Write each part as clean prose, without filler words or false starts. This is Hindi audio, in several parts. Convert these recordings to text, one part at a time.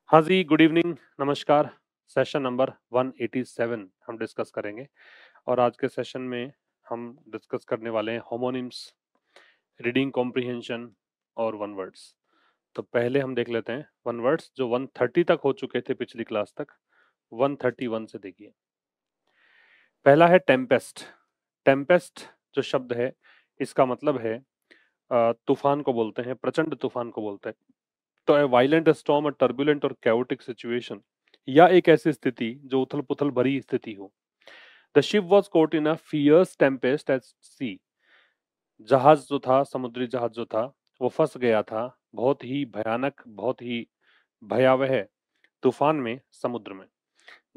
हाँ जी, गुड इवनिंग, नमस्कार। सेशन नंबर 187 हम डिस्कस करेंगे और आज के सेशन में हम डिस्कस करने वाले हैं होमोनिम्स, रीडिंग कॉम्प्रिहेंशन और वन वर्ड्स। तो पहले हम देख लेते हैं वन वर्ड्स जो 130 तक हो चुके थे पिछली क्लास तक। 131 से देखिए। पहला है टेम्पेस्ट। टेम्पेस्ट जो शब्द है इसका मतलब है तूफान को बोलते हैं, प्रचंड तूफान को बोलते हैं। तो a violent storm, a turbulent और कैओटिक सिचुएशन या एक ऐसी स्थिति जो उथल-पुथल भरी स्थिति हो। The ship was caught in a fierce tempest at sea. जहाज जो था, समुद्री जहाज जो था, वो फंस गया था बहुत ही भयानक, बहुत ही भयावह तूफान में, समुद्र में।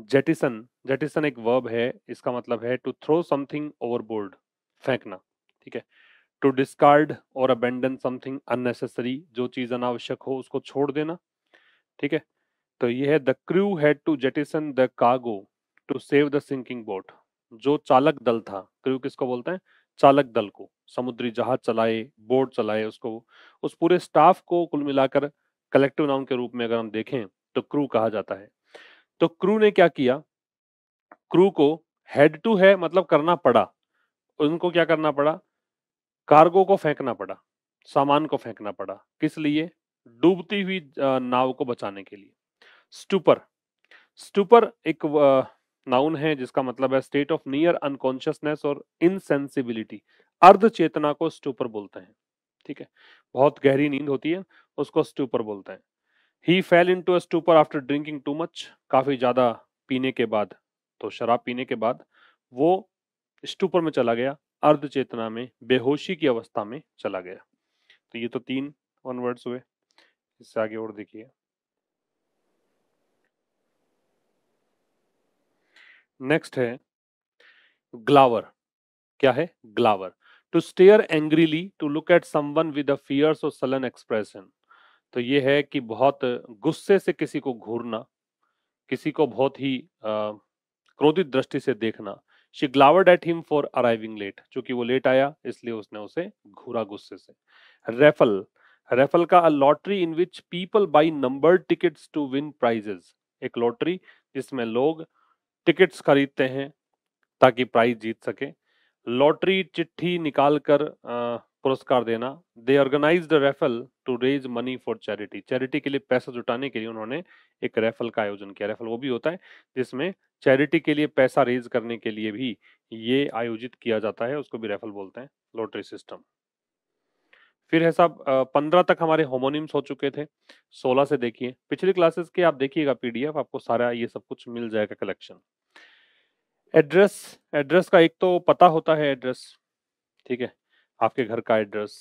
जेटिसन, जेटिसन एक वर्ब है, इसका मतलब है टू थ्रो समथिंग ओवरबोर्ड, फेंकना। ठीक है। टू डिस्कार्ड और अबेंडन समथिंग अननेसेसरी, जो चीज अनावश्यक हो उसको छोड़ देना। ठीक है। तो ये है the crew had to jettison the cargo to save the sinking boat. जो चालक दल था, क्रू किसको बोलते हैं? चालक दल को, समुद्री जहाज चलाए, बोट चलाए, उसको, उस पूरे स्टाफ को कुल मिलाकर कलेक्टिव नाउन के रूप में अगर हम देखें तो क्रू कहा जाता है। तो क्रू ने क्या किया? क्रू को हैड टू है मतलब करना पड़ा, उनको क्या करना पड़ा? कार्गो को फेंकना पड़ा, सामान को फेंकना पड़ा। किस लिए? डूबती हुई नाव को बचाने के लिए। स्टूपर, स्टूपर एक नाउन है जिसका मतलब है स्टेट ऑफ नियर अनकॉन्शियसनेस और इनसेंसिबिलिटी। अर्ध चेतना को स्टूपर बोलते हैं। ठीक है। बहुत गहरी नींद होती है, उसको स्टूपर बोलते हैं। He fell into a stupor after drinking too much. काफी ज्यादा पीने के बाद, तो शराब पीने के बाद वो स्टूपर में चला गया, अर्ध चेतना में, बेहोशी की अवस्था में चला गया। तो ये तो 3 वन वर्ड्स हुए। इससे आगे और देखिए। नेक्स्ट है ग्लावर। क्या है? Glower. To stare angrily, to look at someone with a fierce और सलन एक्सप्रेशन। तो ये है कि बहुत गुस्से से किसी को घूरना, किसी को बहुत ही क्रोधित दृष्टि से देखना। She glowered at him for arriving late, चूंकि वो लेट आया इसलिए उसने उसे घूरा गुस्से से। रेफल, रेफल का a lottery in which people buy numbered tickets to win prizes. एक लॉटरी जिसमें लोग टिकट्स खरीदते हैं ताकि प्राइज जीत सके। लॉटरी चिट्ठी निकालकर पुरस्कार देना। They organise the raffle to raise money for charity. Charity के लिए पैसा जुटाने के लिए उन्होंने एक रेफल का आयोजन किया। रेफल वो भी होता है जिसमें चैरिटी के लिए पैसा रेज करने के लिए भी ये आयोजित किया जाता है, उसको भी रेफल बोलते हैं, लॉटरी सिस्टम। फिर है साहब 15 तक हमारे होमोनिम्स हो चुके थे। 16 से देखिए, पिछली क्लासेस के आप देखिएगा पीडीएफ, आपको सारा ये सब कुछ मिल जाएगा कलेक्शन। एड्रेस, एड्रेस का एक तो पता होता है एड्रेस। ठीक है। आपके घर का एड्रेस,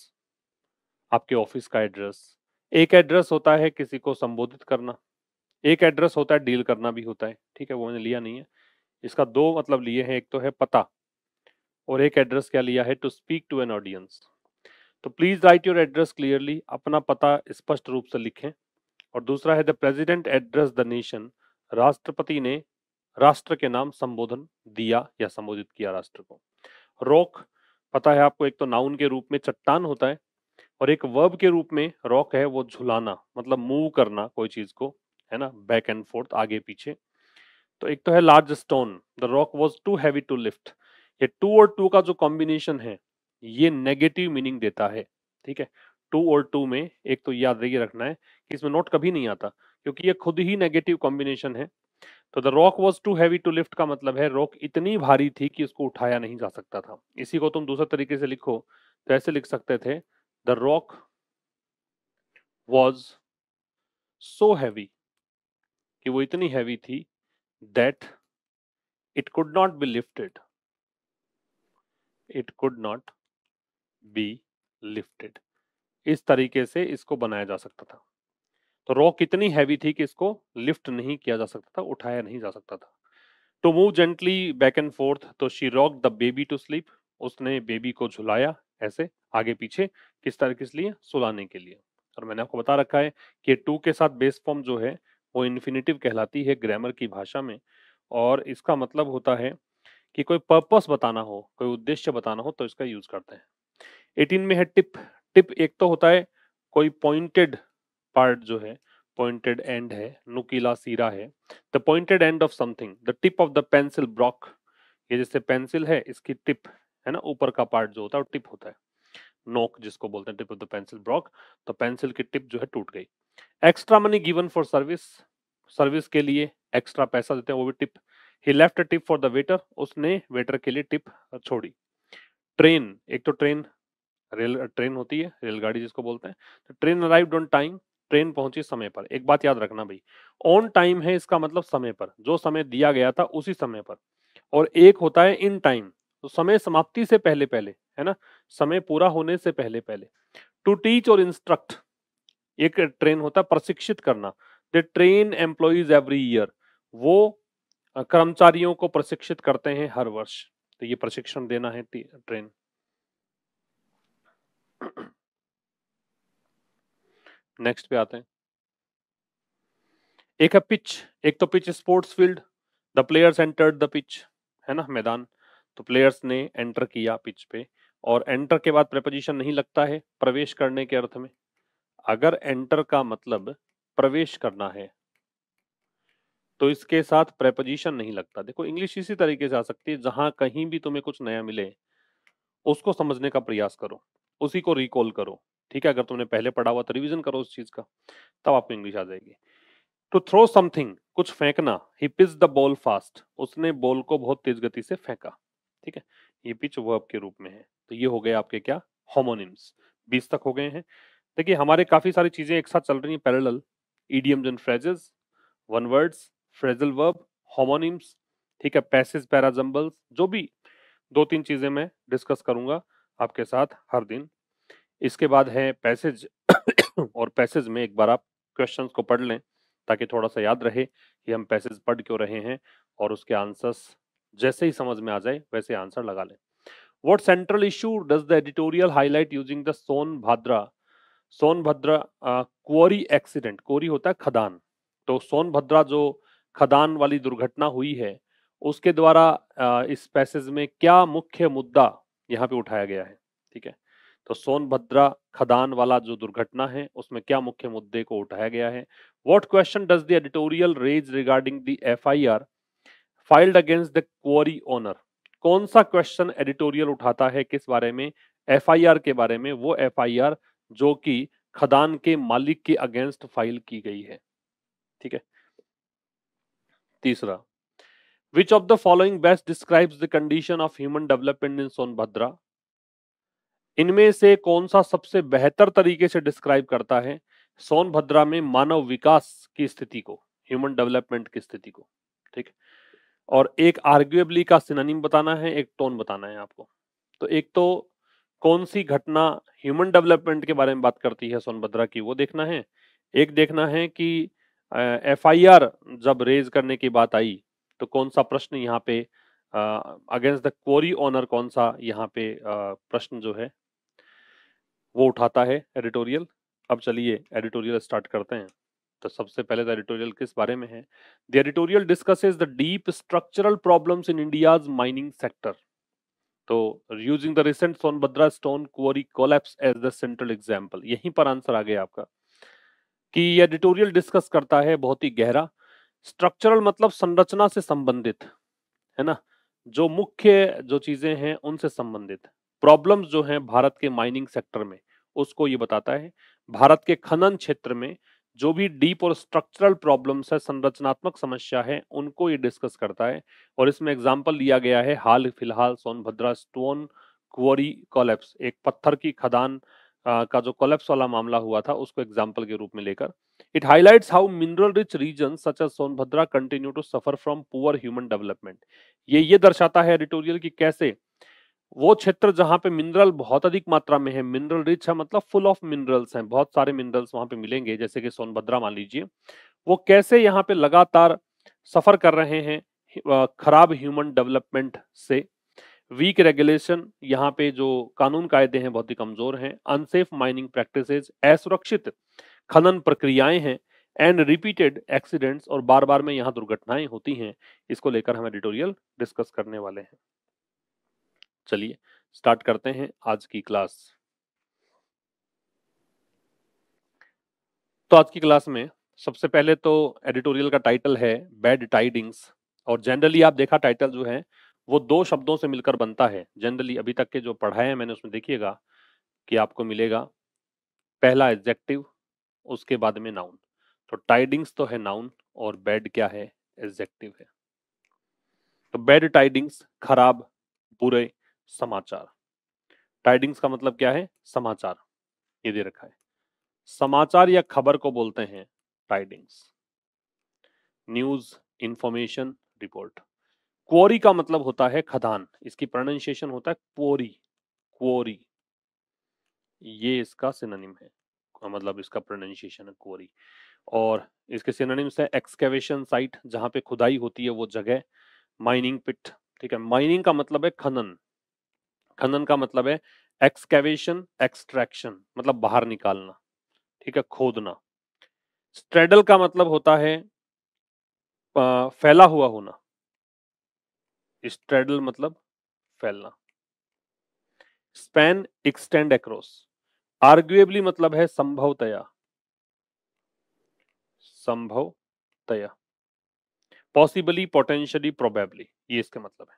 आपके ऑफिस का एड्रेस। एक एड्रेस होता है किसी को संबोधित करना, एक एड्रेस होता है डील करना भी होता है। ठीक है, वो मैंने लिया नहीं है। इसका दो मतलब लिए हैं, एक तो है पता और एक एड्रेस क्या लिया है? To speak to an audience. So please write your address clearly, अपना पता स्पष्ट रूप से लिखें। और दूसरा है the president address the nation. राष्ट्रपति ने राष्ट्र के नाम संबोधन दिया या संबोधित किया राष्ट्र को। रॉक, पता है आपको, एक तो नाउन के रूप में चट्टान होता है और एक वर्ब के रूप में रॉक है वो झुलाना, मतलब मूव करना कोई चीज को, है ना, बैक एंड फोर्थ, आगे पीछे। तो एक तो है large stone, the rock was too heavy to lift. ये टू और टू का जो कॉम्बिनेशन है ये नेगेटिव मीनिंग देता है। ठीक है। टू और टू में एक तो याद ये रखना है कि इसमें नोट कभी नहीं आता क्योंकि ये खुद ही नेगेटिव कॉम्बिनेशन है। तो the rock was too heavy to lift का मतलब है रॉक इतनी भारी थी कि उसको उठाया नहीं जा सकता था। इसी को तुम दूसरे तरीके से लिखो तो ऐसे लिख सकते थे, the rock was so heavy, कि वो इतनी हैवी थी, that it could not be lifted, it could not be lifted. इस तरीके से इसको बनाया जा सकता था। तो रॉक इतनी हैवी थी कि इसको लिफ्ट नहीं किया जा सकता था, उठाया नहीं जा सकता था। To move gently back and forth, so she rock the baby to sleep. उसने बेबी को झुलाया ऐसे आगे पीछे, किस तरह, किस लिए? सुलाने के लिए। और मैंने आपको बता रखा है कि टू के साथ बेस फॉर्म जो है वो इन्फिनेटिव कहलाती है ग्रामर की भाषा में। और इसका मतलब होता है कि कोई पर्पस बताना हो, कोई उद्देश्य बताना हो तो इसका यूज करते हैं। 18 में है टिप। टिप एक तो होता है कोई पॉइंटेड पार्ट जो है, पॉइंटेड एंड है, नुकीला सिरा है। The pointed end of something, the tip of the pencil Brock, ये जैसे पेंसिल है इसकी टिप है ना, ऊपर का पार्ट जो होता है वो टिप होता है, नोक जिसको बोलते हैं, tip of the pencil Brock, तो पेंसिल की टिप जो है टूट गई। Extra money given for service, service के लिए एक्स्ट्रा पैसा देते हैं वो भी tip. He left a tip for the waiter, उसने वेटर के लिए टिप छोड़ी। ट्रेन, एक तो ट्रेन, रेल ट्रेन होती है, रेलगाड़ी जिसको बोलते हैं, तो train arrived on time, train पहुंची समय पर। एक बात याद रखना भाई, ऑन टाइम है इसका मतलब समय पर, जो समय दिया गया था उसी समय पर, और एक होता है इन टाइम, तो समय समाप्ति से पहले पहले, है ना, समय पूरा होने से पहले पहले। टू टीच और इंस्ट्रक्ट, एक ट्रेन होता है प्रशिक्षित करना, the train employees every year, वो कर्मचारियों को प्रशिक्षित करते हैं हर वर्ष, तो ये प्रशिक्षण देना है ट्रेन। नेक्स्ट पे आते हैं। एक है पिच, एक तो pitch sports field, the players entered the pitch, है ना मैदान, तो प्लेयर्स ने एंटर किया पिच पे, और एंटर के बाद प्रेपोजिशन नहीं लगता है प्रवेश करने के अर्थ में। अगर एंटर का मतलब प्रवेश करना है तो इसके साथ प्रेपोजिशन नहीं लगता। देखो इंग्लिश इसी तरीके से आ सकती है, जहां कहीं भी तुम्हें कुछ नया मिले उसको समझने का प्रयास करो, उसी को रिकॉल करो, ठीक है। अगर तुमने पहले पढ़ा हुआ तो रिवीजन करो उस चीज का, तब आपको इंग्लिश आ जाएगी। टू थ्रो समथिंग, कुछ फेंकना, ही पिच द बॉल फास्ट, उसने बॉल को बहुत तेज गति से फेंका, ठीक है। ये पिच वर्ब के रूप में है, तो ये हो गए आपके क्या, होमोनिम्स। 20 तक हो गए हैं। देखिए हमारे काफी सारी चीजें एक साथ चल रही हैं parallel, idioms and phrases, one words, phrasal verb, homonyms, ठीक है, पैसेज पैराजम्बल्स, जो भी 2-3 चीजें मैं डिस्कस करूंगा आपके साथ हर दिन। इसके बाद है पैसेज और पैसेज में एक बार आप क्वेश्चंस को पढ़ लें ताकि थोड़ा सा याद रहे कि हम पैसेज पढ़ क्यों रहे हैं, और उसके आंसर्स जैसे ही समझ में आ जाए वैसे आंसर लगा लें। What central issue does the editorial highlight using the Sonbhadra quarry accident, quarry होता है खदान, तो सोनभद्रा जो खदान वाली दुर्घटना हुई है उसके द्वारा इस पैसेज में क्या मुख्य मुद्दा यहाँ पे उठाया गया है, ठीक है। तो सोनभद्रा खदान वाला जो दुर्घटना है उसमें क्या मुख्य मुद्दे को उठाया गया है। What question does the editorial raise regarding the FIR filed against the quarry owner, कौन सा क्वेश्चन एडिटोरियल उठाता है किस बारे में, एफआईआर के बारे में, वो एफआईआर जो कि खदान के मालिक के अगेंस्ट फाइल की गई है, ठीक है। तीसरा, which of the following best describes the condition of human development in Sonbhadra, इनमें से कौन सा सबसे बेहतर तरीके से डिस्क्राइब करता है सोनभद्रा में मानव विकास की स्थिति को, ह्यूमन डेवलपमेंट की स्थिति को, ठीक। और एक आर्ग्युएबली का सिनोनिम बताना है, एक टोन बताना है आपको। तो एक तो कौन सी घटना ह्यूमन डेवलपमेंट के बारे में बात करती है सोनभद्रा की, वो देखना है। एक देखना है कि एफआईआर जब रेज करने की बात आई तो कौन सा प्रश्न यहाँ पे अगेंस्ट द क्वारी ओनर, कौन सा यहाँ पे प्रश्न जो है वो उठाता है एडिटोरियल। अब चलिए एडिटोरियल स्टार्ट करते हैं। तो सबसे पहले द एडिटोरियल किस बारे में है, the editorial discusses the deep structural problems in India's mining sector, तो using the recent Sonbhadra stone quarry collapse as the central example, यहीं पर आंसर आ गया आपका कि एडिटोरियल डिस्कस करता है बहुत ही गहरा, स्ट्रक्चरल मतलब संरचना से संबंधित, है ना, जो मुख्य जो चीजें हैं उनसे संबंधित, प्रॉब्लम्स जो हैं भारत के माइनिंग सेक्टर में उसको ये बताता है, भारत के खनन क्षेत्र में जो भी डीप और स्ट्रक्चरल प्रॉब्लम्स है, संरचनात्मक समस्या है, उनको ये डिस्कस करता है। और इसमें एग्जांपल लिया गया है हाल फिलहाल सोनभद्रा स्टोन क्वारी कोलैप्स, एक पत्थर की खदान का जो कोलैप्स वाला मामला हुआ था उसको एग्जांपल के रूप में लेकर। It highlights how mineral rich region such as Sonbhadra continue to suffer from poor human development, ये दर्शाता है एडिटोरियल की कैसे वो क्षेत्र जहां पे मिनरल बहुत अधिक मात्रा में है, मिनरल रिच है मतलब फुल ऑफ मिनरल्स हैं, बहुत सारे मिनरल्स वहां पे मिलेंगे, जैसे कि सोनभद्रा मान लीजिए, वो कैसे यहाँ पे लगातार सफर कर रहे हैं खराब ह्यूमन डेवलपमेंट से, वीक रेगुलेशन, यहाँ पे जो कानून कायदे हैं बहुत ही कमजोर हैं, अनसेफ माइनिंग प्रैक्टिसेस, असुरक्षित खनन प्रक्रियाएं हैं, एंड रिपीटेड एक्सीडेंट्स, और बार बार में यहाँ दुर्घटनाएं होती हैं। इसको लेकर हम एडिटोरियल डिस्कस करने वाले हैं। चलिए स्टार्ट करते हैं आज की क्लास। तो आज की क्लास में सबसे पहले तो एडिटोरियल का टाइटल है बैड टाइडिंग्स, और जनरली आप देखा टाइटल जो है वो दो शब्दों से मिलकर बनता है। जनरली अभी तक के जो पढ़ाए हैं मैंने उसमें देखिएगा कि आपको मिलेगा पहला एडजेक्टिव, उसके बाद में नाउन। तो टाइडिंग्स तो है नाउन और बैड क्या है, एडजेक्टिव है। तो बैड टाइडिंग्स खराब, बुरे समाचार। टाइडिंग्स का मतलब क्या है, समाचार, ये दे रखा है। समाचार या खबर को बोलते हैं tidings. News, information, report. Quarry का मतलब होता है खदान, इसकी प्रोनाउंसिएशन होता है क्वोरी, क्वोरी, ये इसका सिनोनिम है, मतलब इसका प्रोनाउंसिएशन है क्वोरी। और इसके सिनोनिम्स है एक्सकेवेशन साइट, जहां पे खुदाई होती है वो जगह। माइनिंग पिट, ठीक है, माइनिंग का मतलब है खनन, खनन का मतलब है एक्सकेवेशन, एक्सट्रैक्शन मतलब बाहर निकालना, ठीक है, खोदना। स्ट्रेडल का मतलब होता है फैला हुआ होना, स्ट्रेडल मतलब फैलना। Span, extend across. आर्ग्युएबली मतलब है संभवतया, संभवतया। पॉसिबली, पोटेंशियली, प्रोबेबली, ये इसके मतलब है।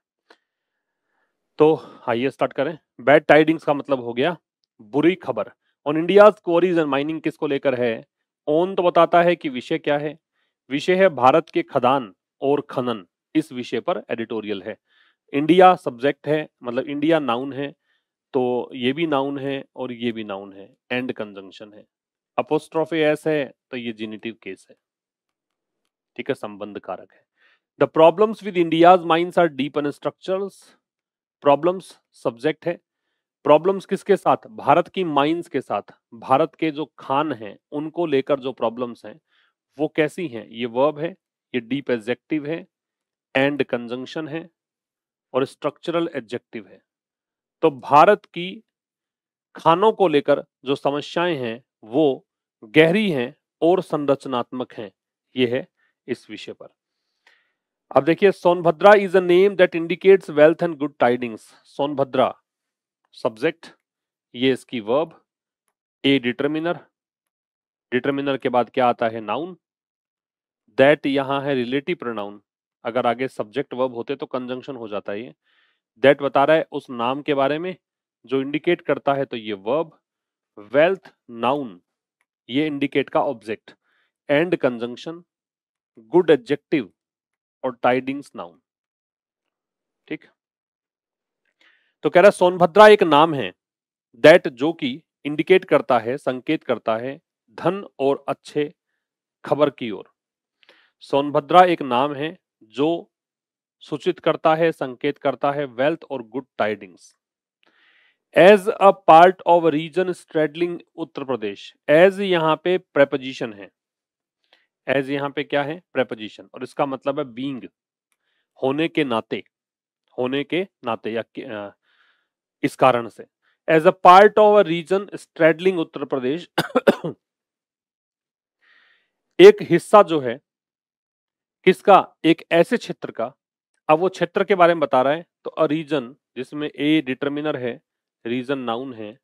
तो आइए स्टार्ट करें। बैड टाइडिंग्स का मतलब हो गया बुरी खबर। On India's queries and mining किसको लेकर है, ऑन तो बताता है कि विषय क्या है, विषय है भारत के खदान और खनन, इस विषय पर एडिटोरियल है। इंडिया सब्जेक्ट है, मतलब इंडिया नाउन है, तो ये भी नाउन है और ये भी नाउन है, एंड कंजंक्शन है। अपोस्ट्रोफे एस है तो ये जेनिटिव केस है, ठीक है, संबंध कारक है। The problems with India's mines are deep and structurals. Problems subject है, प्रॉब्लम्स किसके साथ, भारत की माइंस के साथ, भारत के जो खान हैं उनको लेकर जो प्रॉब्लम्स हैं वो कैसी हैं, ये वर्ब है, ये डीप एडजेक्टिव है, एंड कंजंक्शन है और स्ट्रक्चरल एडजेक्टिव है। तो भारत की खानों को लेकर जो समस्याएं हैं वो गहरी हैं और संरचनात्मक हैं, ये है इस विषय पर। अब देखिए, Sonbhadra is a name that indicates wealth and good tidings. Sonbhadra subject, ये इसकी वर्ब, ए डिटर्मिनर, डिटर्मिनर के बाद क्या आता है, नाउन। दैट यहां है रिलेटिव प्रोनाउन, अगर आगे सब्जेक्ट वर्ब होते तो कंजंक्शन हो जाता है ये। दैट बता रहा है उस नाम के बारे में जो इंडिकेट करता है, तो ये वर्ब। वेल्थ नाउन, ये इंडिकेट का object. And conjunction, good adjective और टाइडिंग्स नाउन, ठीक। तो कह रहा है सोनभद्रा एक नाम है, दैट जो कि इंडिकेट करता है, संकेत करता है धन और अच्छे खबर की ओर। सोनभद्रा एक नाम है जो सूचित करता है, संकेत करता है वेल्थ और good tidings. As a part of region straddling Uttar Pradesh, as यहां पे प्रेपोजिशन है, एज यहां पे क्या है, प्रेपोजिशन, और इसका मतलब है बीइंग, होने के नाते, होने के नाते या इस कारण से। As a part of a region straddling Uttar Pradesh, एक हिस्सा जो है किसका, एक ऐसे क्षेत्र का। अब वो क्षेत्र के बारे में बता रहा है, तो अ रीजन जिसमें ए डिटर्मिनर है, रीजन नाउन है,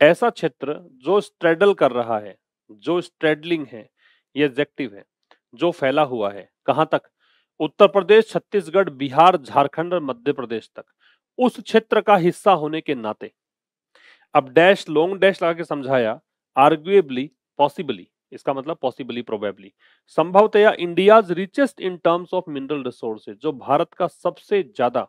ऐसा क्षेत्र जो स्ट्रेडल कर रहा है, जो स्ट्रेडलिंग है, ये एडजेक्टिव है, जो फैला हुआ है कहां तक, उत्तर प्रदेश, छत्तीसगढ़, बिहार, झारखंड और मध्य प्रदेश तक, उस क्षेत्र का हिस्सा होने के नाते। अब डैश, लॉन्ग डैश लगा के समझाया, आर्ग्युएबली, पॉसिबली, इसका मतलब पॉसिबली, प्रोबेबली, संभवतया India's richest in terms of mineral resources, जो भारत का सबसे ज्यादा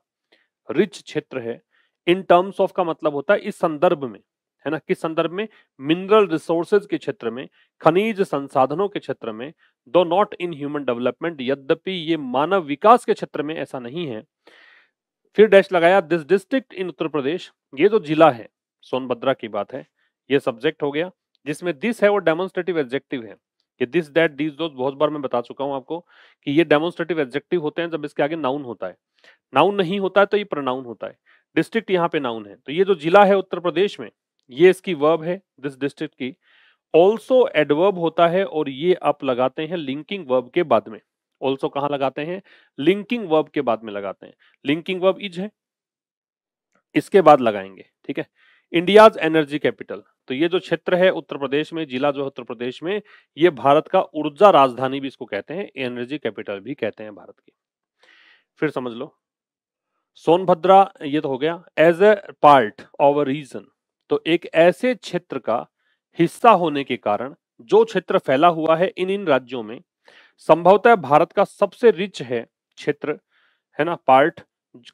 रिच क्षेत्र है। इन टर्म्स ऑफ का मतलब होता है इस संदर्भ में, है ना, किस संदर्भ में, मिनरल रिसोर्सेज के क्षेत्र में, खनिज संसाधनों के क्षेत्र में। दो नॉट इन ह्यूमन डेवलपमेंट, यद्यपि ये मानव विकास के क्षेत्र में ऐसा नहीं है। फिर डैश लगाया, this district in Uttar Pradesh, ये जो जिला है सोनभद्रा की बात है, ये सब्जेक्ट हो गया, जिसमें दिस है वो डेमोन्स्ट्रेटिव एडजेक्टिव है, कि दिस दैट दीज दोस बहुत बार मैं बता चुका हूं आपको कि ये डेमोन्स्ट्रेटिव एडजेक्टिव होते हैं जब इसके आगे नाउन होता है। नाउन नहीं होता है तो ये प्रोनाउन होता है। डिस्ट्रिक्ट यहाँ पे नाउन है, तो ये जो जिला है उत्तर प्रदेश में, ये इसकी वर्ब है, दिस डिस्ट्रिक्ट की। ऑल्सो एडवर्ब होता है और ये आप लगाते हैं लिंकिंग वर्ब के बाद में। ऑल्सो कहां लगाते हैं, लिंकिंग वर्ब के बाद में लगाते हैं। लिंकिंग वर्ब इज है, इसके बाद लगाएंगे, ठीक है। इंडियाज एनर्जी कैपिटल, तो ये जो क्षेत्र है उत्तर प्रदेश में, जिला जो है उत्तर प्रदेश में, ये भारत का ऊर्जा राजधानी भी इसको कहते हैं, एनर्जी कैपिटल भी कहते हैं भारत की। फिर समझ लो सोनभद्रा, ये तो हो गया as a part of a region, तो एक ऐसे क्षेत्र का हिस्सा होने के कारण जो क्षेत्र फैला हुआ है इन इन राज्यों में, संभवतः भारत का सबसे रिच है क्षेत्र, है ना, पार्ट,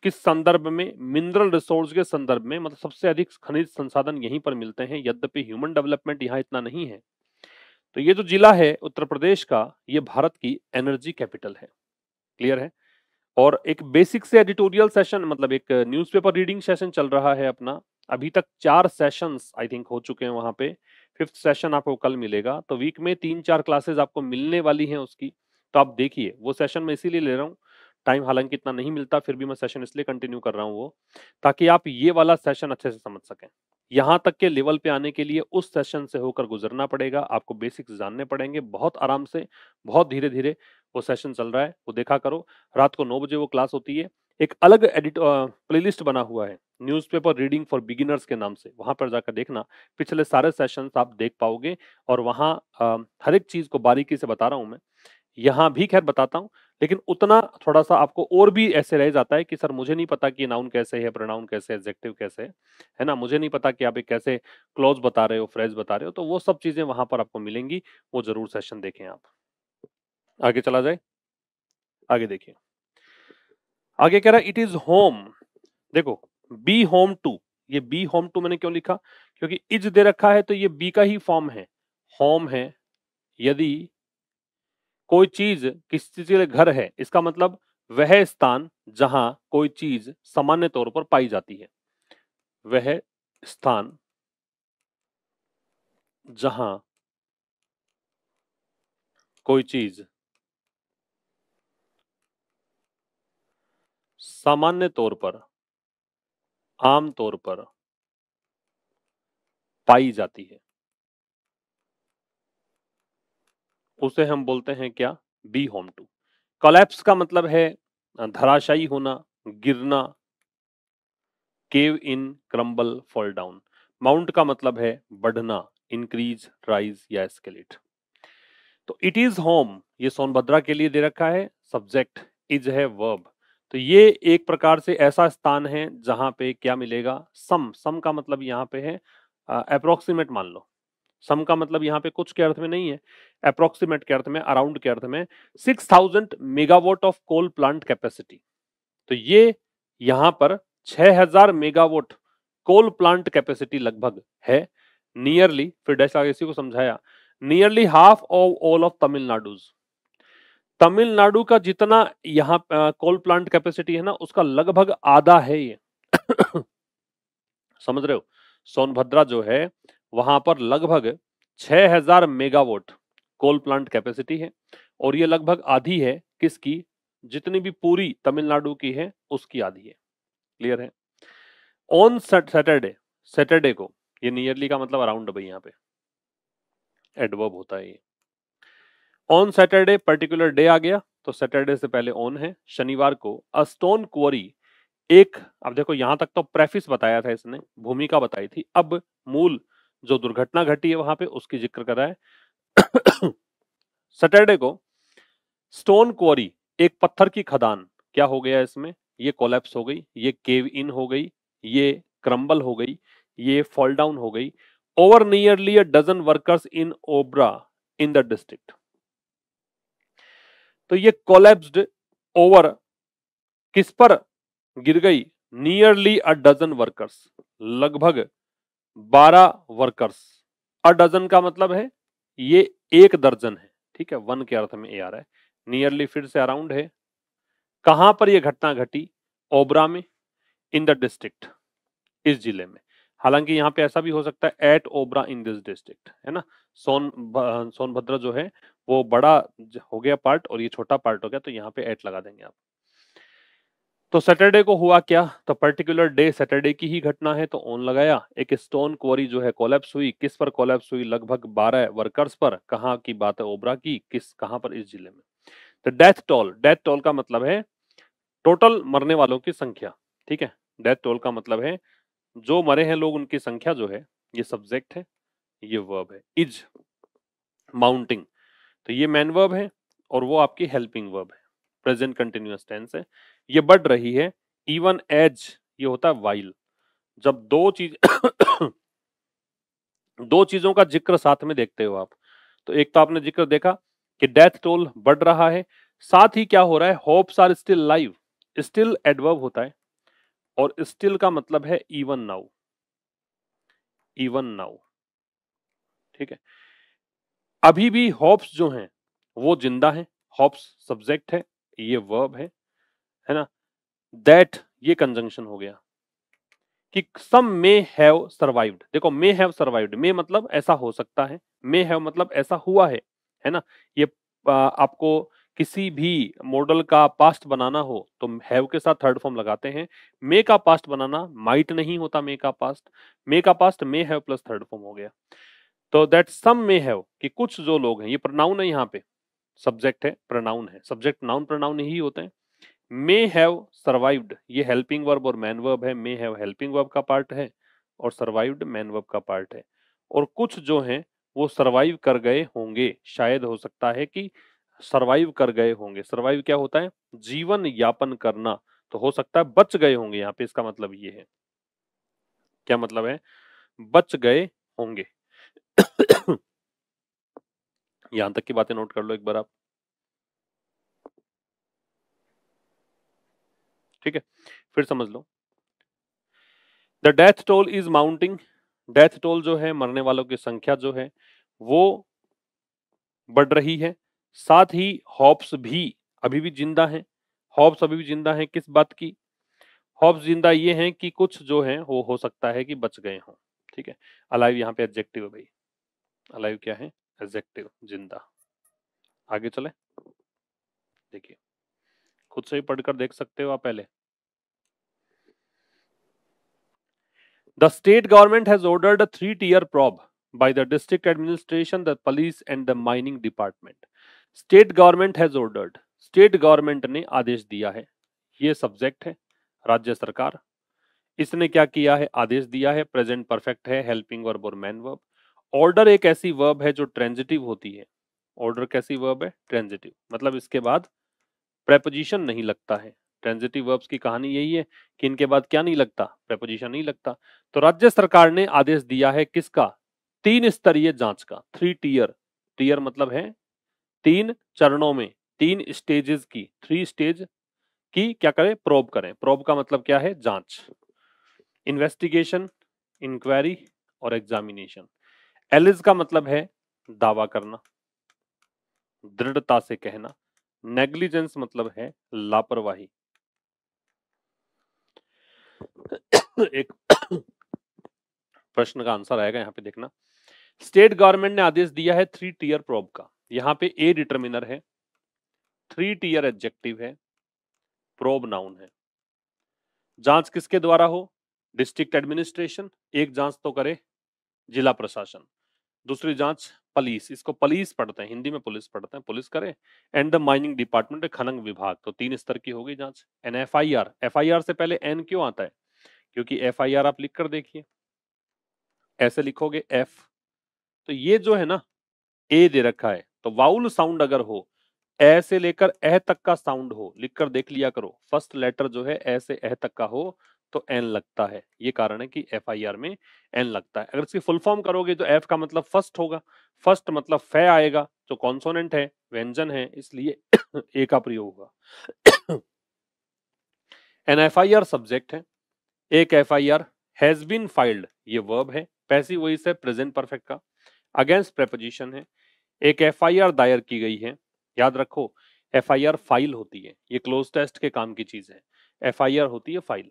किस संदर्भ में, मिनरल रिसोर्स के संदर्भ में, मतलब सबसे अधिक खनिज संसाधन यहीं पर मिलते हैं, यद्यपि ह्यूमन डेवलपमेंट यहाँ इतना नहीं है। तो ये जो जिला है उत्तर प्रदेश का, ये भारत की एनर्जी कैपिटल है। क्लियर है? और एक बेसिक से एडिटोरियल सेशन, मतलब एक न्यूज़पेपर रीडिंग सेशन चल रहा है अपना, अभी तक 4 सेशंस आई थिंक हो चुके हैं वहां पे, 5th सेशन आपको कल मिलेगा, तो वीक में 3-4 क्लासेस आपको मिलने वाली हैं उसकी, तो आप देखिए वो सेशन मैं इसीलिए ले रहा हूँ, टाइम हालांकि इतना नहीं मिलता, फिर भी मैं सेशन इसलिए कंटिन्यू कर रहा हूँ वो, ताकि आप ये वाला सेशन अच्छे से समझ सकें। यहाँ तक के लेवल पे आने के लिए उस सेशन से होकर गुजरना पड़ेगा, आपको बेसिक्स जानने पड़ेंगे, बहुत आराम से, बहुत धीरे धीरे वो सेशन चल रहा है, वो देखा करो। रात को 9 बजे वो क्लास होती है। एक अलग प्लेलिस्ट बना हुआ है न्यूज़पेपर रीडिंग फॉर बिगिनर्स के नाम से, वहां पर जाकर देखना, पिछले सारे सेशंस आप देख पाओगे, और वहां हर एक चीज को बारीकी से बता रहा हूं मैं, यहाँ भी खैर बताता हूँ, लेकिन उतना थोड़ा सा आपको और भी ऐसे रह जाता है कि सर मुझे नहीं पता कि नाउन कैसे है, प्रोनाउन कैसे है, एडजेक्टिव कैसे है ना, मुझे नहीं पता कि आप एक कैसे क्लॉज बता रहे हो, फ्रेज बता रहे हो, तो वो सब चीजें वहां पर आपको मिलेंगी, वो जरूर सेशन देखें आप। आगे चला जाए, आगे देखिए, आगे कह रहा है इट इज होम, देखो बी होम टू, ये बी होम टू मैंने क्यों लिखा, क्योंकि इज दे रखा है तो ये बी का ही फॉर्म है, होम है, यदि कोई चीज किसी चीज के लिए घर है, इसका मतलब वह स्थान जहां कोई चीज सामान्य तौर पर पाई जाती है, वह स्थान जहां कोई चीज सामान्य तौर पर, आम तौर पर पाई जाती है, उसे हम बोलते हैं क्या, बी होम टू। कोलैप्स का मतलब है धराशायी होना, गिरना, केव इन, क्रम्बल, फॉल डाउन। माउंट का मतलब है बढ़ना, इंक्रीज, राइज या एस्केलेट। तो इट इज होम, ये सोनभद्रा के लिए दे रखा है, सब्जेक्ट, इज है वर्ब, तो ये एक प्रकार से ऐसा स्थान है जहां पे क्या मिलेगा, सम, सम का मतलब यहाँ पे है अप्रोक्सीमेट मान लो, सम का मतलब यहाँ पे कुछ के अर्थ में नहीं है, अप्रोक्सीमेट के अर्थ में, अराउंड के अर्थ में, 6000 megawatt of coal plant capacity, तो ये यहाँ पर 6000 मेगावाट कोल प्लांट कैपेसिटी लगभग है, नियरली, फिर डैश आगे इसी को समझाया, nearly half of all of Tamil Nadu's, Tamil Nadu का जितना यहाँ कोल प्लांट कैपेसिटी है ना, उसका लगभग आधा है ये समझ रहे हो, सोनभद्रा जो है वहां पर लगभग 6000 मेगावाट कोल प्लांट कैपेसिटी है, और ये लगभग आधी है किसकी, जितनी भी पूरी तमिलनाडु की है उसकी आधी है। क्लियर है? ऑन सैटरडे, सैटरडे को, ये नियरली का मतलब अराउंड भाई, यहाँ पे एडवर्ब होता है ये, ऑन सैटरडे पर्टिकुलर डे आ गया, तो सैटरडे से पहले ऑन है, शनिवार को अ स्टोन क्वारी, एक, अब देखो यहां तक तो प्रेफिस बताया था इसने, भूमिका बताई थी, अब मूल जो दुर्घटना घटी है वहां पे उसकी जिक्र कर रहा है सैटरडे को स्टोन क्वारी, एक पत्थर की खदान, क्या हो गया इसमें, ये कोलैप्स हो गई, ये केव इन हो गई, ये क्रम्बल हो गई, ये फॉल डाउन हो गई, over nearly a dozen workers in Obra in the district, तो ये कोलैप्स्ड ओवर, किस पर गिर गई, नियरली अ डजन वर्कर्स, लगभग 12 वर्कर्स, अ डजन का मतलब है ये एक दर्जन है, ठीक है, वन के अर्थ में ए आ रहा है, नियरली फिर से अराउंड है, कहां पर यह घटना घटी, ओबरा में, इन द डिस्ट्रिक्ट, इस जिले में, हालांकि यहाँ पे ऐसा भी हो सकता है at Obra in this district, है ना, सोनभद्र जो है वो बड़ा हो गया पार्ट और ये छोटा पार्ट हो गया, तो यहाँ पे एट लगा देंगे आप। तो सैटरडे को हुआ क्या, तो पर्टिकुलर डे सैटरडे की ही घटना है, तो ऑन लगाया, एक स्टोन क्वारी जो है कोलैप्स हुई, किस पर कोलैप्स हुई, लगभग 12 वर्कर्स पर, कहाँ की बात है, ओबरा की, किस, कहां पर, इस जिले में। तो डेथ टोल, डेथ टोल का मतलब है टोटल मरने वालों की संख्या, ठीक है, डेथ टोल का मतलब है जो मरे हैं लोग उनकी संख्या जो है ये सब्जेक्ट है, ये वर्ब है। इज माउंटिंग, तो ये मैन वर्ब है और वो आपकी हेल्पिंग वर्ब है, प्रेजेंट कंटिन्यूअस टेंस है। ये बढ़ रही है। इवन एज ये होता है वाइल। जब दो चीज दो चीजों का जिक्र साथ में देखते हो आप, तो एक तो आपने जिक्र देखा कि डेथ टोल बढ़ रहा है, साथ ही क्या हो रहा है, hopes are still live. Still adverb होता है और स्टिल का मतलब है इवन नाउ, इवन नाउ, ठीक है। अभी भी होप्स जो हैं वो जिंदा हैं, होप्स सब्जेक्ट है, ये वर्ब है ना। दैट ये कंजंक्शन हो गया कि सम मे हैव सर्वाइव्ड। देखो मे हैव सर्वाइव्ड, मे मतलब ऐसा हो सकता है, मे हैव मतलब ऐसा हुआ है ना। ये आपको किसी भी मॉडल का पास्ट बनाना हो तो हैव के साथ थर्ड फॉर्म लगाते हैं। मे का पास्ट बनाना माइट नहीं होता, मे का past may have plus third form हो गया। तो दैट सम मे हैव कि कुछ जो लोग हैं, ये प्रोनाउन है, यहाँ पे सब्जेक्ट है, प्रोनाउन है, सब्जेक्ट नाउन प्रोनाउन ही होते हैं। मे हैव सर्वाइव्ड ये हेल्पिंग वर्ब और मैन वर्ब है, मे हैव हेल्पिंग वर्ब का पार्ट है और सर्वाइव्ड मैन वर्ब का पार्ट है। और कुछ जो हैं वो सर्वाइव कर गए होंगे, शायद हो सकता है कि सर्वाइव कर गए होंगे। सर्वाइव क्या होता है, जीवन यापन करना, तो हो सकता है बच गए होंगे, यहाँ पे इसका मतलब ये है। क्या मतलब है, बच गए होंगे। यहां तक की बातें नोट कर लो एक बार आप, ठीक है। फिर समझ लो, the death toll is mounting. Death toll जो है, मरने वालों की संख्या जो है वो बढ़ रही है। साथ ही हॉप्स भी अभी भी जिंदा हैं। हॉप्स अभी भी जिंदा हैं, किस बात की, हॉप्स जिंदा ये हैं कि कुछ जो हैं वो हो सकता है कि बच गए हों, ठीक है। अलाइव यहाँ पे एडजेक्टिव है भाई, अलाइव क्या है, एडजेक्टिव, जिंदा। आगे चले, देखिए खुद से ही पढ़कर देख सकते हो आप पहले। The state government has ordered a three-tier probe by the district administration, the police, and the mining department. State government has ordered. State government ने आदेश दिया है, ये सब्जेक्ट है, राज्य सरकार। इसने क्या किया है, आदेश दिया है, प्रेजेंट परफेक्ट है, हेल्पिंग वर्ब और मैन वर्ब। ऑर्डर एक ऐसी वर्ब है जो ट्रांजिटिव होती है। ऑर्डर कैसी वर्ब है, ट्रांजिटिव, मतलब इसके बाद प्रेपोजिशन नहीं लगता है। ट्रांजिटिव वर्ब्स की कहानी यही है कि इनके बाद क्या नहीं लगता, प्रेपोजिशन नहीं लगता। तो राज्य सरकार ने आदेश दिया है किसका, तीन स्तरीय जांच का, थ्री टीयर। टीयर मतलब है तीन चरणों में, तीन स्टेजेस की, थ्री स्टेज की क्या करें, प्रोब करें। प्रोब का मतलब क्या है, जांच। इन्वेस्टिगेशन, इंक्वायरी और एग्जामिनेशन। एलिज का मतलब है दावा करना, दृढ़ता से कहना। नेग्लिजेंस मतलब है लापरवाही। एक प्रश्न का आंसर आएगा यहाँ पे, देखना। स्टेट गवर्नमेंट ने आदेश दिया है थ्री टीयर प्रोब का। यहाँ पे ए डिटर्मिनर है, थ्री टीयर एडजेक्टिव है, प्रोब नाउन है। जांच किसके द्वारा हो, डिस्ट्रिक्ट एडमिनिस्ट्रेशन, एक जांच तो करे जिला प्रशासन, दूसरी जांच पुलिस, इसको पुलिस पढ़ते हैं, हिंदी में पुलिस पढ़ते हैं, पुलिस करे। एंड द माइनिंग डिपार्टमेंट, खनन विभाग। तो तीन स्तर की हो गई जांच। एन एफआईआर, एफआईआर से पहले एन क्यों आता है, क्योंकि एफआईआर आप लिख कर देखिए, ऐसे लिखोगे एफ, तो ये जो है ना ए दे रखा है, तो वाउल साउंड अगर हो, ए से लेकर एह तक का साउंड हो, लिखकर देख लिया करो, फर्स्ट लेटर जो है ए से एह तक का हो तो एन लगता है। ये कारण है कि एफआईआर में एन लगता है। अगर इसकी फुल फॉर्म करोगे तो एफ का मतलब फर्स्ट होगा, फर्स्ट मतलब फे आएगा जो कॉन्सोनेंट है, व्यंजन है, इसलिए ए का प्रयोग होगा। एन एफआईआर सब्जेक्ट है, एक एफआईआर हैज बीन फाइल्ड ये वर्ब है, पैसिव वॉइस है प्रेजेंट परफेक्ट का, अगेंस्ट प्रेपोजिशन है। एक एफआईआर दायर की गई है, याद रखो एफआईआर फाइल होती है, ये क्लोज टेस्ट के काम की चीज है, एफआईआर होती है फाइल।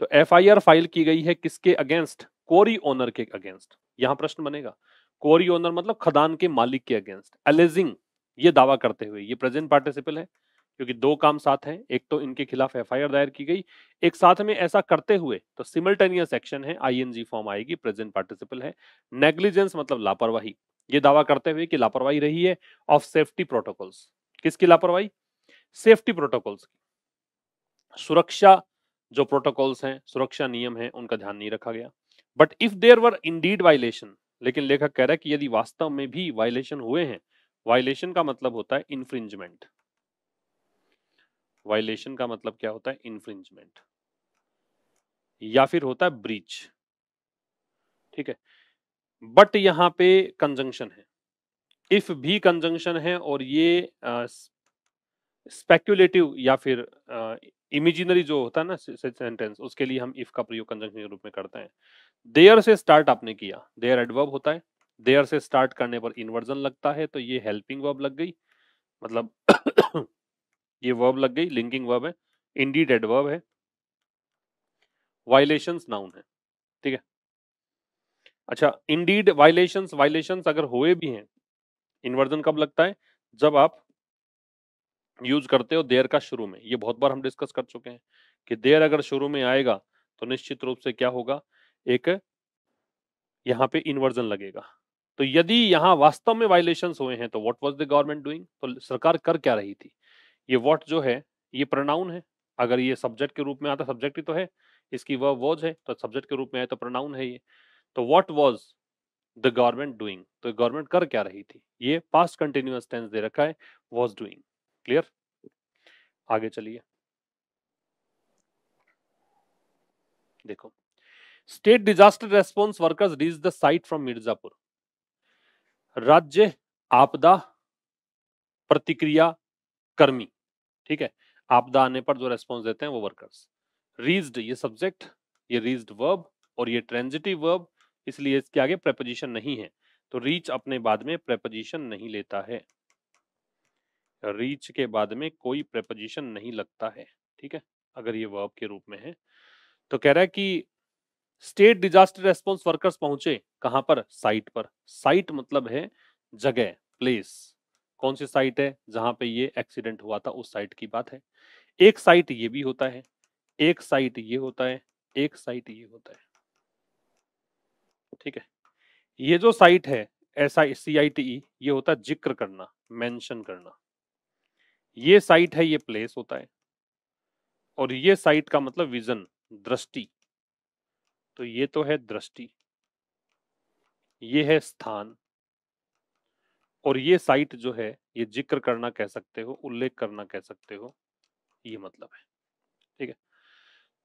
तो एफआईआर फाइल की गई है किसके अगेंस्ट, कोरी ओनर के अगेंस्ट। यहां प्रश्न बनेगा, कोरी ओनर मतलब खदान के मालिक के अगेंस्ट। अलेजिंग ये दावा करते हुए, ये प्रेजेंट पार्टिसिपल है क्योंकि दो काम साथ हैं, एक तो इनके खिलाफ एफआईआर दायर की गई, एक साथ में ऐसा करते हुए, तो सिमल्टेनियस एक्शन है, आईएनजी फॉर्म आएगी, प्रेजेंट पार्टिसिपल है। नेग्लिजेंस मतलब लापरवाही, ये दावा करते हुए कि लापरवाही रही है ऑफ सेफ्टी प्रोटोकॉल्स। किसकी लापरवाही, सेफ्टी प्रोटोकॉल्स की, सुरक्षा जो प्रोटोकॉल्स हैं, सुरक्षा नियम हैं, उनका ध्यान नहीं रखा गया। But if there were indeed violation, लेकिन लेखक कह रहा है कि यदि वास्तव में भी वायलेशन हुए हैं, वायलेशन का मतलब होता है इन्फ्रिंजमेंट। वायलेशन का मतलब क्या होता है? इन्फ्रिंजमेंट, या फिर होता है ब्रीच। ठीक है, बट यहां पे कंजंक्शन है, इफ भी कंजंक्शन है, और ये स्पेक्युलेटिव या फिर इमेजिनरी जो होता है ना सेंटेंस, उसके लिए हम इफ का प्रयोग कंजंक्शन के रूप में करते हैं। देयर से स्टार्ट आपने किया, देयर एडवर्ब होता है, देयर से स्टार्ट करने पर इन्वर्जन लगता है, तो ये हेल्पिंग वर्ब लग गई, मतलब ये वर्ब लग गई, लिंकिंग वर्ब है, इंडीड एडवर्ब है, वायलेशंस नाउन है। ठीक है, अच्छा, इंडीड वायलेशंस, वायलेशंस अगर हुए भी हैं, इन्वर्जन कब लगता है? जब आप यूज करते हो देयर का शुरू में। ये बहुत बार हम डिस्कस कर चुके हैं कि देयर अगर शुरू में आएगा तो निश्चित रूप से क्या होगा, एक यहाँ पे इन्वर्जन लगेगा। तो यदि यहाँ वास्तव में वायलेशंस हुए हैं तो what was the government doing, तो सरकार कर क्या रही थी? ये व्हाट जो है ये प्रोनाउन है, अगर ये सब्जेक्ट के रूप में आता, सब्जेक्ट ही तो है, इसकी वर्ब वाज है, तो सब्जेक्ट के रूप में आए तो प्रोनाउन है ये। तो what was the government doing, तो गवर्नमेंट कर क्या रही थी? ये पास्ट कंटिन्यूअस टेंस दे रखा है, वाज डूइंग। क्लियर? आगे चलिए, देखो, state disaster response workers reach the site from Mirzapur. राज्य आपदा प्रतिक्रिया कर्मी, ठीक है, आपदा आने पर जो रेस्पॉन्स देते हैं वो वर्कर्स। रीच्ड ये सब्जेक्ट, ये रीच्ड वर्ब, और ये ट्रांजिटिव वर्ब, इसलिए इसके आगे प्रेपोजिशन नहीं है, तो रीच अपने बाद में प्रेपोजिशन नहीं लेता है, रीच के बाद में कोई प्रेपोजिशन नहीं लगता है। ठीक है, अगर ये वर्ब के रूप में है तो कह रहा है कि स्टेट डिजास्टर रेस्पॉन्स वर्कर्स पहुंचे कहां पर? साइट पर। साइट मतलब है जगह, प्लेस। कौन सी साइट है? जहां पे ये एक्सीडेंट हुआ था उस साइट की बात है। एक साइट ये भी होता है, एक साइट ये होता है, एक साइट ये होता है। ठीक है, ये जो साइट है SICITE, ये होता है जिक्र करना, मेंशन करना। ये साइट है, ये प्लेस होता है, और ये साइट का मतलब विजन, दृष्टि। तो ये तो है दृष्टि, ये है स्थान, और ये साइट जो है ये जिक्र करना कह सकते हो, उल्लेख करना कह सकते हो, ये मतलब है। ठीक है,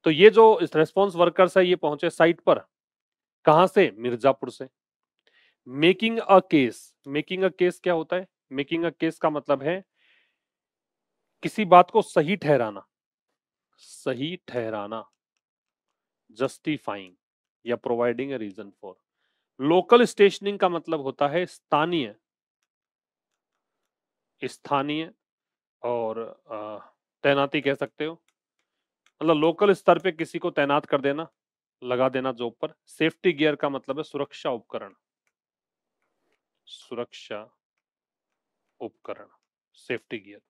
तो ये जो रेस्पॉन्स वर्कर्स है ये पहुंचे साइट पर, कहां से? मिर्जापुर से। Making a case, making a case क्या होता है? मेकिंग अ केस का मतलब है किसी बात को सही ठहराना, सही ठहराना, जस्टिफाइंग या providing a reason for. Local stationing का मतलब होता है स्थानीय, स्थानीय, और तैनाती कह सकते हो, मतलब लोकल स्तर पे किसी को तैनात कर देना, लगा देना जॉब पर। सेफ्टी गियर का मतलब है सुरक्षा उपकरण, सुरक्षा उपकरण, सेफ्टी गियर।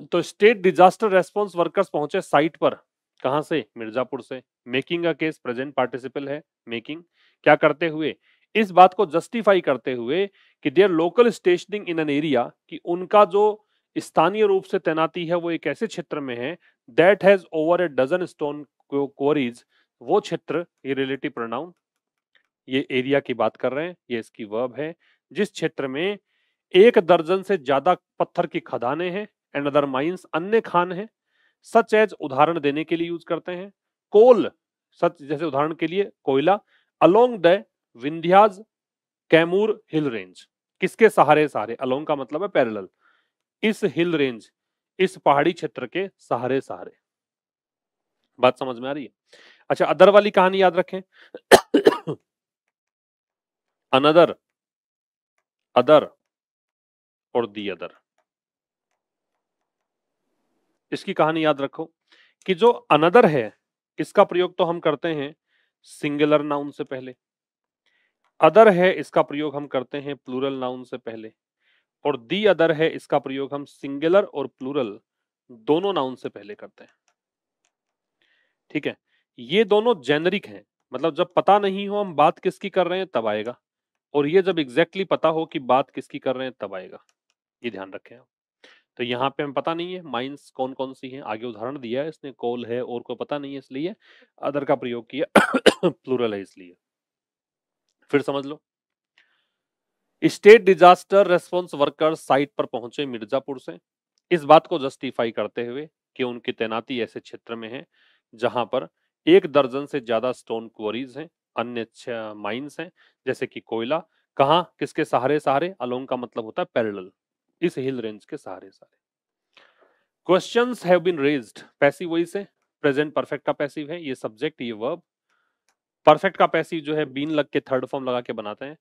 तो स्टेट डिजास्टर रेस्पॉन्स वर्कर्स पहुंचे साइट पर, कहां से? मिर्जापुर से। Making a case present participle है, मेकिंग क्या करते हुए? इस बात को जस्टिफाई करते हुए कि their local stationing in an area, कि उनका जो स्थानीय रूप से तैनाती है वो एक ऐसे क्षेत्र में है, that has over a dozen stone quarries, वो क्षेत्र, ये रिलेटिव प्रोनाउन, ये एरिया की बात कर रहे हैं, ये इसकी वर्ब है, जिस क्षेत्र में 1 दर्जन से ज्यादा पत्थर की खदानें हैं, एंड अदर माइंस, अन्य खान है, सच एज उदाहरण देने के लिए यूज करते हैं, कोल, सच जैसे उदाहरण के लिए कोयला, along the Vindhyas Kaimur hill range, किसके सहारे? सहारे, अलोंग का मतलब है पैरेलल, इस हिल रेंज, इस पहाड़ी क्षेत्र के सहारे सहारे। बात समझ में आ रही है? अच्छा, अदर वाली कहानी याद रखें, अनदर, अदर और दी अदर, इसकी कहानी याद रखो कि जो अनदर है इसका प्रयोग तो हम करते हैं सिंगुलर नाउन से पहले, अदर है इसका प्रयोग हम करते हैं प्लूरल नाउन से पहले, और दी अदर है इसका प्रयोग हम सिंगुलर और प्लूरल दोनों नाउन से पहले करते हैं। ठीक है, ये दोनों जेनरिक हैं, मतलब जब पता नहीं हो हम बात किसकी कर रहे हैं तब आएगा, और ये जब एग्जैक्टली पता हो कि बात किसकी कर रहे हैं तब आएगा, ये ध्यान रखें आप। तो यहाँ पे हमें पता नहीं है माइंस कौन कौन सी हैं, आगे उदाहरण दिया है इसने, कोल है और को पता नहीं है इसलिए अदर का प्रयोग किया प्लूरल है इसलिए। फिर समझ लो, state disaster response workers site पर पहुंचे मिर्जापुर से, इस बात को जस्टिफाई करते हुए कि उनकी तैनाती ऐसे क्षेत्र में है जहां पर 1 दर्जन से ज्यादा स्टोन क्वारीज हैं, अन्य माइंस हैं जैसे कि कोयला, कहाँ किसके सहारे सहारे, अलोंग का मतलब होता है पैरेलल, इस हिल रेंज के सहारे सहारे। Questions have been raised, passive voice है, प्रेजेंट परफेक्ट का पैसिव है, ये सब्जेक्ट ये वर्ब, परफेक्ट का पैसिव जो है बीन लग के थर्ड फॉर्म लगा के बनाते हैं।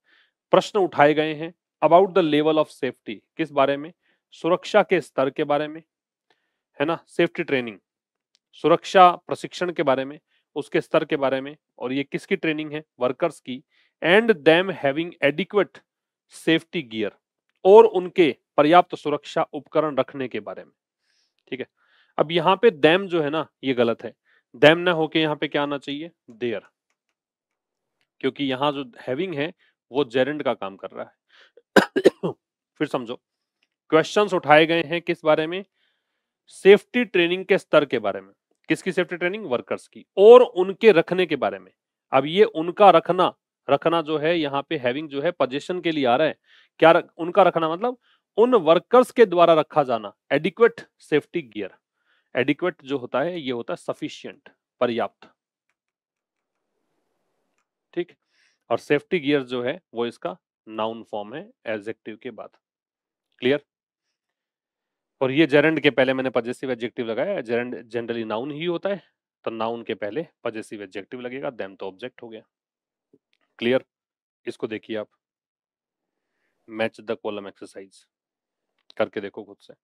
प्रश्न उठाए गए हैं about the level of safety, किस बारे में, सुरक्षा के स्तर के बारे में, है ना, सेफ्टी ट्रेनिंग, सुरक्षा प्रशिक्षण के बारे में, उसके स्तर के बारे में, और ये किसकी ट्रेनिंग है, वर्कर्स की, and them having adequate safety gear, और उनके पर्याप्त सुरक्षा उपकरण रखने के बारे में। ठीक है, अब यहाँ पे देम जो है ना ये गलत है, देम ना होके यहाँ पे क्या आना चाहिए, देयर, क्योंकि यहाँ जो हैविंग है वो जेरेंड का काम कर रहा है। फिर समझो, क्वेश्चंस उठाए गए हैं किस बारे में, सेफ्टी ट्रेनिंग के स्तर के बारे में, किसकी सेफ्टी ट्रेनिंग, वर्कर्स की, और उनके रखने के बारे में। अब ये उनका रखना, रखना जो है यहाँ पे हैविंग जो है पोजीशन के लिए आ रहा है, क्या उनका रखना मतलब उन वर्कर्स के द्वारा रखा जाना, एडिक्वेट सेफ्टी गियर, एडिक्वेट जो होता है ये होता है सफिशिएंट, पर्याप्त, ठीक, और सेफ्टी गियर जो है वो इसका नाउन फॉर्म है एडजेक्टिव के बाद। क्लियर, और ये जेरेंड के पहले मैंने पजेसिव एडजेक्टिव लगाया, जेरेंड जनरली नाउन ही होता है, तो नाउन के पहले पजेसिव एडजेक्टिव लगेगा, देम तो ऑब्जेक्ट हो गया। क्लियर, इसको देखिए आप, मैच द कॉलम एक्सरसाइज करके देखो खुद से।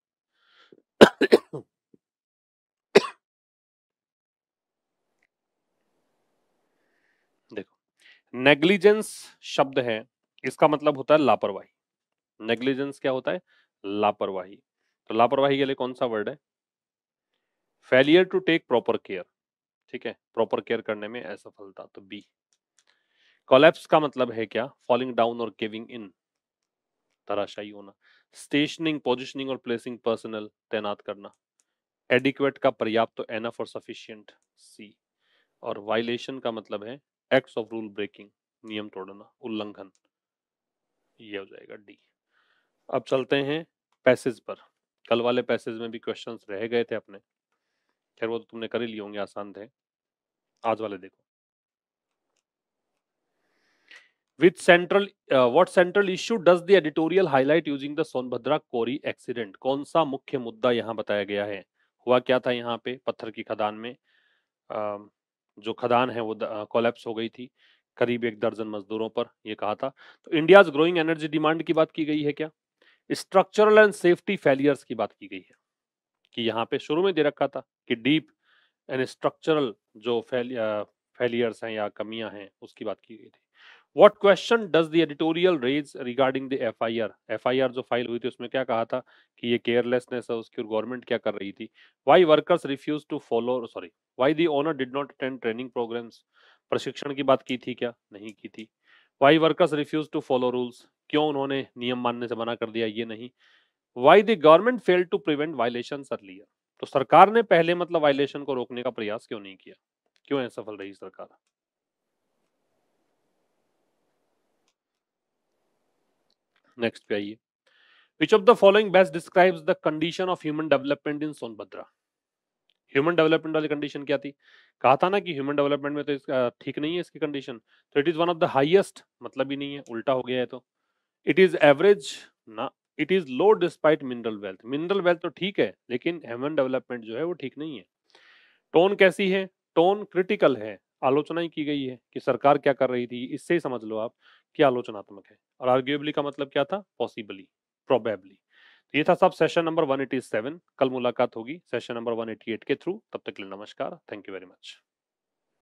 देखो, नेग्लिजेंस शब्द है, इसका मतलब होता है लापरवाही, नेग्लिजेंस क्या होता है, लापरवाही, तो लापरवाही के लिए कौन सा वर्ड है, failure to take proper care, ठीक है, प्रॉपर केयर करने में असफलता, तो बी। कोलैप्स का मतलब है क्या, फॉलिंग डाउन और केविंग इन, धराशायी होना। स्टेशनिंग, पोजिशनिंग और प्लेसिंग पर्सनल, तैनात करना। एडिक्वेट का पर्याप्त तो एनफ और सफिशिएंट, सी। और वायलेशन का मतलब है एक्ट्स ऑफ रूल ब्रेकिंग, नियम तोड़ना, उल्लंघन, ये हो जाएगा डी। अब चलते हैं पैसेज पर, कल वाले पैसेज में भी क्वेश्चंस रह गए थे अपने, खैर वो तो तुमने कर ही लिए होंगे, आसान थे, आज वाले देखो। Which central what central issue does the editorial highlight using the Sonbhadra quarry accident, कौन सा मुख्य मुद्दा यहाँ बताया गया है, हुआ क्या था यहाँ पे, पत्थर की खदान में जो खदान है वो कोलैप्स हो गई थी करीब 1 दर्जन मजदूरों पर, ये कहा था। तो इंडियाज ग्रोइंग एनर्जी डिमांड की बात की गई है क्या, स्ट्रक्चरल एंड सेफ्टी फेलियर्स की बात की गई है, कि यहाँ पे शुरू में दे रखा था कि डीप एंड स्ट्रक्चरल जो फेलियर्स हैं या कमियां हैं उसकी बात की गई थी। What question does the editorial raise regarding the FIR? FIR जो फाइल हुई थी उसमें क्या कहा था कि ये केयरलेसनेस है उसकी, और गवर्नमेंट क्या कर रही थी। Why workers refused to follow, sorry, why the owner did not attend training programs? प्रशिक्षण की बात की थी क्या, नहीं की थी। Why workers refused to follow rules? क्यों उन्होंने नियम मानने से मना कर दिया, ये नहीं। Why the government failed to prevent violations earlier? तो सरकार ने पहले मतलब वायलेशन को रोकने का प्रयास क्यों नहीं किया, क्यों असफल रही सरकार। नेक्स्ट पे आइए, Which of the following best describes the condition of human development in Sonbhadra. Human development वाली कंडीशन क्या थी, कहा था ना कि ह्यूमन डेवलपमेंट में तो इसका ठीक नहीं है इसकी कंडीशन, तो it is one of the highest, मतलब ही नहीं है, उल्टा हो गया है, तो इट इज एवरेज ना, it is low despite mineral wealth, mineral wealth तो ठीक है लेकिन ह्यूमन डेवलपमेंट जो है वो ठीक नहीं है। टोन कैसी है, टोन क्रिटिकल है, आलोचना ही की गई है कि सरकार क्या कर रही थी, इससे ही समझ लो आप कि आलोचनात्मक है। और आर्ग्यूएबली का मतलब क्या था, पॉसिबली, प्रोबेबली। ये था सब सेशन नंबर 187, कल मुलाकात होगी सेशन नंबर 188 के थ्रू, तब तक के लिए नमस्कार, थैंक यू वेरी मच।